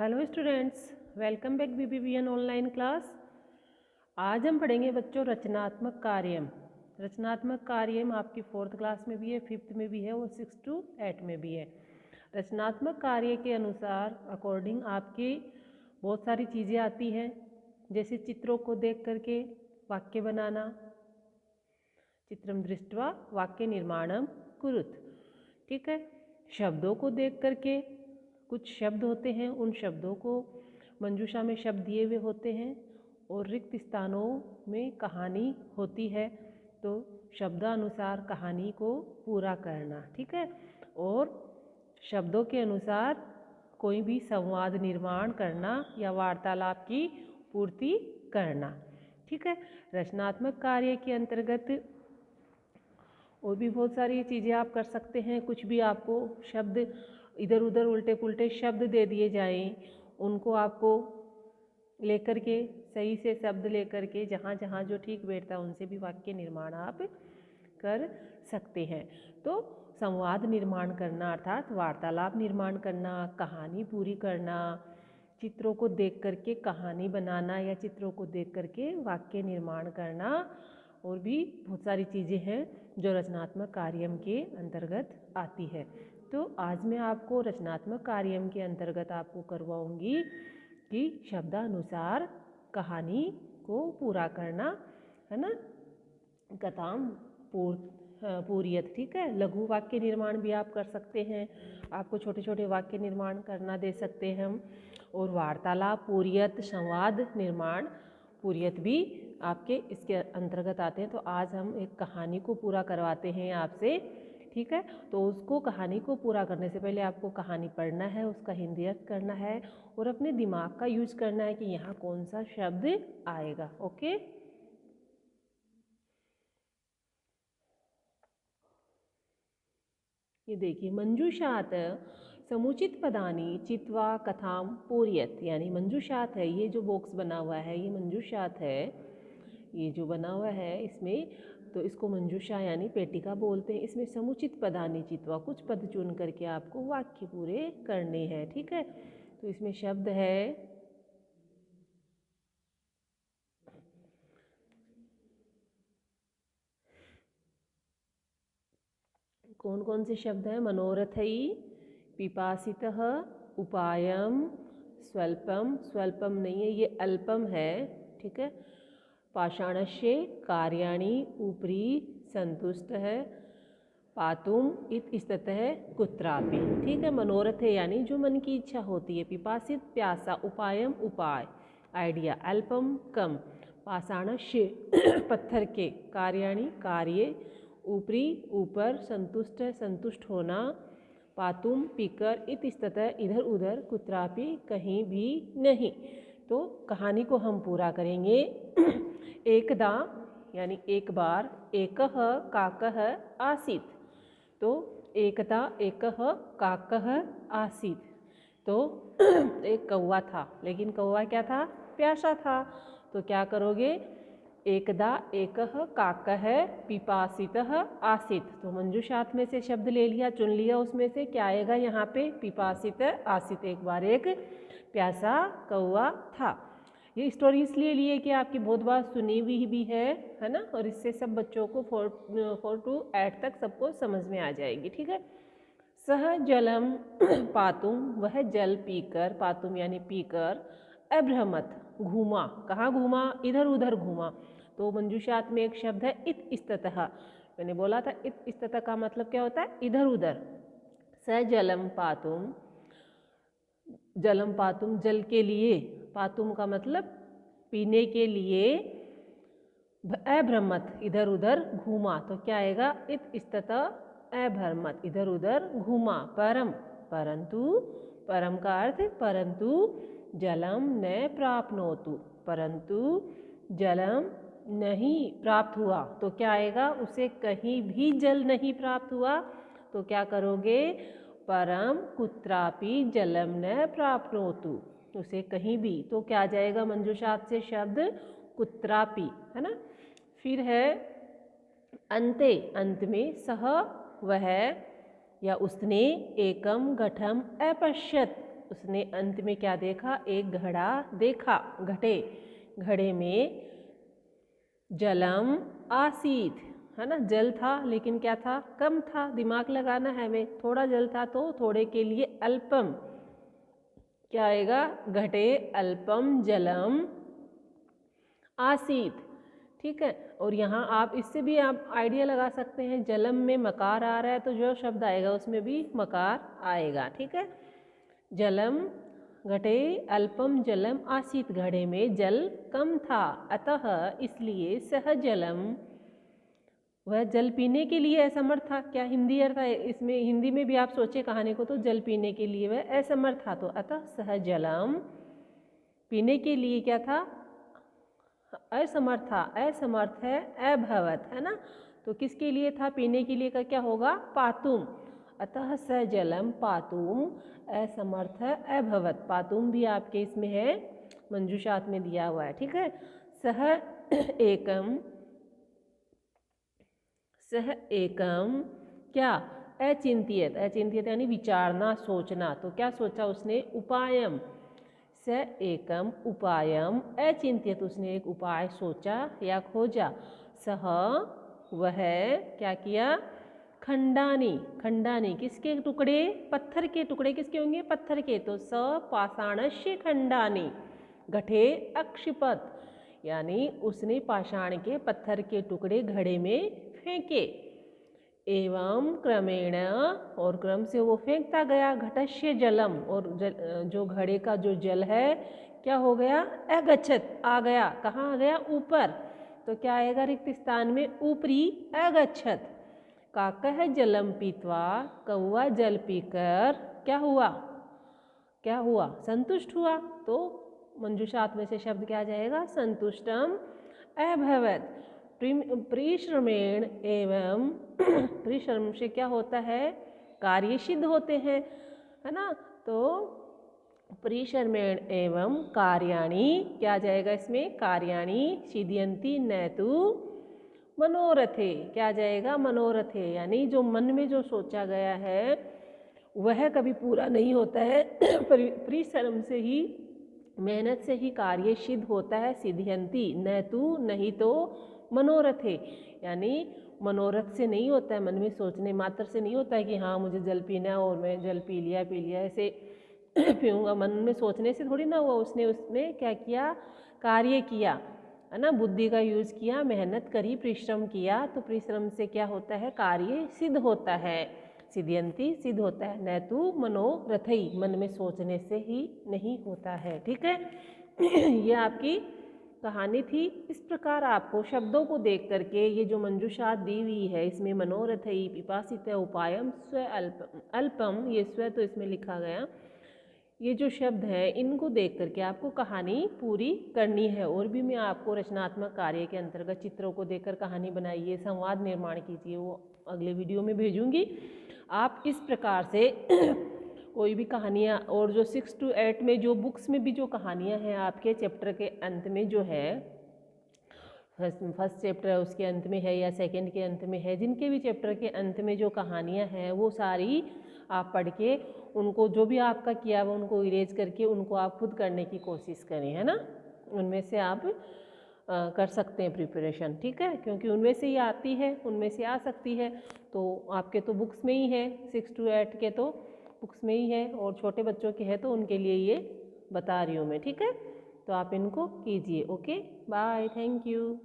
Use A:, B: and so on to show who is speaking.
A: Hello students, welcome back BBBN online class. आज हम पढ़ेंगे बच्चों रचनात्मक कार्यम। रचनात्मक कार्यम आपकी 4th क्लास में भी है, 5th में भी है और 6 to 8 में भी है। रचनात्मक कार्य के अनुसार अकॉर्डिंग आपकी बहुत सारी चीज़ें आती हैं, जैसे चित्रों को देख करके वाक्य बनाना, चित्रम दृष्ट्वा वाक्य निर्माणम कुरुत। ठीक है, शब्दों को देख करके कुछ शब्द होते हैं, उन शब्दों को मंजूषा में शब्द दिए हुए होते हैं और रिक्त स्थानों में कहानी होती है, तो शब्दानुसार कहानी को पूरा करना। ठीक है, और शब्दों के अनुसार कोई भी संवाद निर्माण करना या वार्तालाप की पूर्ति करना। ठीक है, रचनात्मक कार्य के अंतर्गत और भी बहुत सारी चीज़ें आप कर सकते हैं। कुछ भी आपको शब्द इधर उधर उल्टे पुल्टे शब्द दे दिए जाएं, उनको आपको लेकर के सही से शब्द लेकर के जहाँ जहाँ जो ठीक बैठता है उनसे भी वाक्य निर्माण आप कर सकते हैं। तो संवाद निर्माण करना अर्थात वार्तालाप निर्माण करना, कहानी पूरी करना, चित्रों को देख करके कहानी बनाना या चित्रों को देख करके वाक्य निर्माण करना, और भी बहुत सारी चीज़ें हैं जो रचनात्मक कार्यम के अंतर्गत आती है। तो आज मैं आपको रचनात्मक कार्यम के अंतर्गत आपको करवाऊंगी कि शब्दानुसार कहानी को पूरा करना, है ना, कथाम पूरियत। ठीक है, लघु वाक्य निर्माण भी आप कर सकते हैं, आपको छोटे छोटे वाक्य निर्माण करना दे सकते हैं हम, और वार्तालाप पूरियत, संवाद निर्माण पूरियत भी आपके इसके अंतर्गत आते हैं। तो आज हम एक कहानी को पूरा करवाते हैं आपसे। ठीक है, तो उसको कहानी को पूरा करने से पहले आपको कहानी पढ़ना है, उसका हिंदी अर्थ करना है और अपने दिमाग का यूज करना है कि यहाँ कौन सा शब्द आएगा। ओके, ये देखिए, मंजूषात समुचित पदानी चित्वा कथाम पूरियत, यानी मंजूषात है, ये जो बॉक्स बना हुआ है ये मंजूषात है, ये जो बना हुआ है इसमें, तो इसको मंजूषा यानी पेटिका बोलते हैं। इसमें समुचित पदानी चित्वा, कुछ पद चुन करके आपको वाक्य पूरे करने हैं। ठीक है, तो इसमें शब्द है, कौन कौन से शब्द हैं? मनोरथई, पिपासितः, उपायम, स्वल्पम, स्वल्पम नहीं है ये अल्पम है। ठीक है, पाषाणस्य, कार्याणि, ऊपरी, संतुष्ट है, पातुम इतस्ततः कुत्रापि। ठीक है, मनोरथ है यानी जो मन की इच्छा होती है, पिपासित प्यासा, उपायम उपाय आइडिया, अल्पम कम, पाषाणस्य पत्थर के, कार्याणि कार्य, ऊपरी ऊपर, संतुष्ट संतुष्ट होना, पातुम पीकर, इतस्ततः इधर उधर, कुत्रापि कहीं भी नहीं। तो कहानी को हम पूरा करेंगे। एकदा यानी एक बार, एकः काकः आसीत्, तो एकदा एकः काकः आसीत्, तो एक कौवा था, लेकिन कौवा क्या था? प्यासा था। तो क्या करोगे? एकदा एकः काकः पिपासितः आसीत्, तो मंजूषात में से शब्द ले लिया, चुन लिया, उसमें से क्या आएगा यहाँ पे? पिपासित आसीत्, एक बार एक प्यासा कौवा था। ये स्टोरी इसलिए लिए कि आपकी बहुत बार सुनी हुई भी है ना, और इससे सब बच्चों को 4 to 8 तक सबको समझ में आ जाएगी। ठीक है, सह जलम पातुम, वह जल पीकर, पातुम यानी पीकर, अभ्रमत घूमा, कहाँ घूमा? इधर उधर घूमा। तो मंजूषात में एक शब्द है इत इस्ततः, मैंने बोला था इत इस्ततः का मतलब क्या होता है? इधर उधर। स जलम पातुम, जलम पातुम जल के लिए, पातुम का मतलब पीने के लिए, अभ्रमत इधर उधर घूमा, तो क्या आएगा? इत इस्ततः अभ्रमत, इधर उधर घूमा, परम परंतु, परम का अर्थ परंतु, जलम न प्राप्नोतु, परंतु जलम नहीं प्राप्त हुआ, तो क्या आएगा? उसे कहीं भी जल नहीं प्राप्त हुआ, तो क्या करोगे? परम कुत्रापि जलम न प्राप्नोतु, उसे कहीं भी, तो क्या आ जाएगा मंजूषात से शब्द? कुत्रापि, है ना। फिर है अंते, अंत में, सह वह या उसने, एकम घटम अपश्यत, उसने अंत में क्या देखा, एक घड़ा देखा, घड़े में जलम आसीत, है ना, जल था लेकिन क्या था, कम था। दिमाग लगाना है हमें, थोड़ा जल था तो थोड़े के लिए अल्पम, क्या आएगा, घटे अल्पम जलम आसीत। ठीक है, और यहाँ आप इससे भी आप आइडिया लगा सकते हैं, जलम में मकार आ रहा है तो जो शब्द आएगा उसमें भी मकार आएगा। ठीक है, जलम घटे अल्पम जलम आसीत, घड़े में जल कम था, अतः इसलिए सह जलम, वह जल पीने के लिए असमर्थ था। क्या हिंदी अर्थ है इसमें, हिंदी में भी आप सोचे कहानी को तो जल पीने के लिए वह असमर्थ था, तो अतः सह जलम पीने के लिए क्या था, असमर्थ था। असमर्थ है अभवत, है ना, तो किसके लिए था, पीने के लिए का क्या होगा, पातुम। अतः स जलम पातुम असमर्थ अभवत, पातुम भी आपके इसमें है, मंजूषात में दिया हुआ है। ठीक है, सह एकम क्या, अचिंत्यत, अचिंत्यत यानी विचारना, सोचना, तो क्या सोचा उसने, उपायम, स एकम उपायम अचिंत्यत, उसने एक उपाय सोचा या खोजा। सह वह क्या किया, खंडानी, खंडानी किसके टुकड़े, पत्थर के टुकड़े, किसके होंगे, पत्थर के, तो स पाषाणस्य खंडानी घटे अक्षिपत, यानी उसने पाषाण के पत्थर के टुकड़े घड़े में फेंके। एवं क्रमेण, और क्रम से वो फेंकता गया, घटस्य जलम, और जो घड़े का जो जल है क्या हो गया, अगच्छत, आ गया, कहाँ आ गया, ऊपर, तो क्या आएगा रिक्त स्थान में, ऊपरी अगच्छत। काकह जलम पीत्वा, कौआ जल पीकर क्या हुआ, क्या हुआ, संतुष्ट हुआ, तो मंजूषात में से शब्द क्या आ जाएगा, संतुष्टम अभवत। परिश्रमेण एवं, परिश्रम से क्या होता है, कार्य सिद्ध होते हैं, है ना, तो परिश्रमेण एवं कार्याणि, क्या आ जाएगा इसमें, कार्याणि सिद्ध्यन्ति न तु मनोरथे, क्या आ जाएगा, मनोरथे, यानी जो मन में जो सोचा गया है वह कभी पूरा नहीं होता है। परिश्रम से ही, मेहनत से ही कार्य सिद्ध होता है, सिद्ध्यन्ति न तु, नहीं तो मनोरथे, यानी मनोरथ से नहीं होता है, मन में सोचने मात्र से नहीं होता है कि हाँ मुझे जल पीना है और मैं जल पी लिया ऐसे पीऊँगा, मन में सोचने से थोड़ी ना हुआ, उसने उसमें क्या किया, कार्य किया, है ना, बुद्धि का यूज़ किया, मेहनत करी, परिश्रम किया, तो परिश्रम से क्या होता है, कार्य सिद्ध होता है, सिद्ध्यन्ति सिद्ध होता है, न तु मनोरथई, मन में सोचने से ही नहीं होता है। ठीक है, ये आपकी कहानी थी। इस प्रकार आपको शब्दों को देख करके, ये जो मंजूषात दी हुई है इसमें मनोरथई, पिपासित, उपायम, स्व अल्पम, ये स्व तो इसमें लिखा गया, ये जो शब्द हैं इनको देख करके आपको कहानी पूरी करनी है। और भी मैं आपको रचनात्मक कार्य के अंतर्गत चित्रों को देखकर कहानी बनाइए, संवाद निर्माण कीजिए, वो अगले वीडियो में भेजूंगी। आप इस प्रकार से कोई भी कहानियाँ, और जो 6 to 8 में जो बुक्स में भी जो कहानियाँ हैं आपके चैप्टर के अंत में जो है, फर्स्ट चैप्टर उसके अंत में है या सेकंड के अंत में है, जिनके भी चैप्टर के अंत में जो कहानियाँ हैं वो सारी आप पढ़ के उनको, जो भी आपका किया हुआ उनको इरेज करके उनको आप खुद करने की कोशिश करें, है ना, उनमें से आप कर सकते हैं प्रिपरेशन। ठीक है, क्योंकि उनमें से ही आती है, उनमें से आ सकती है, तो आपके तो बुक्स में ही है, 6 to 8 के तो बुक्स में ही है, और छोटे बच्चों के है तो उनके लिए ये बता रही हूँ मैं। ठीक है, तो आप इनको कीजिए। Okay, bye, thank you.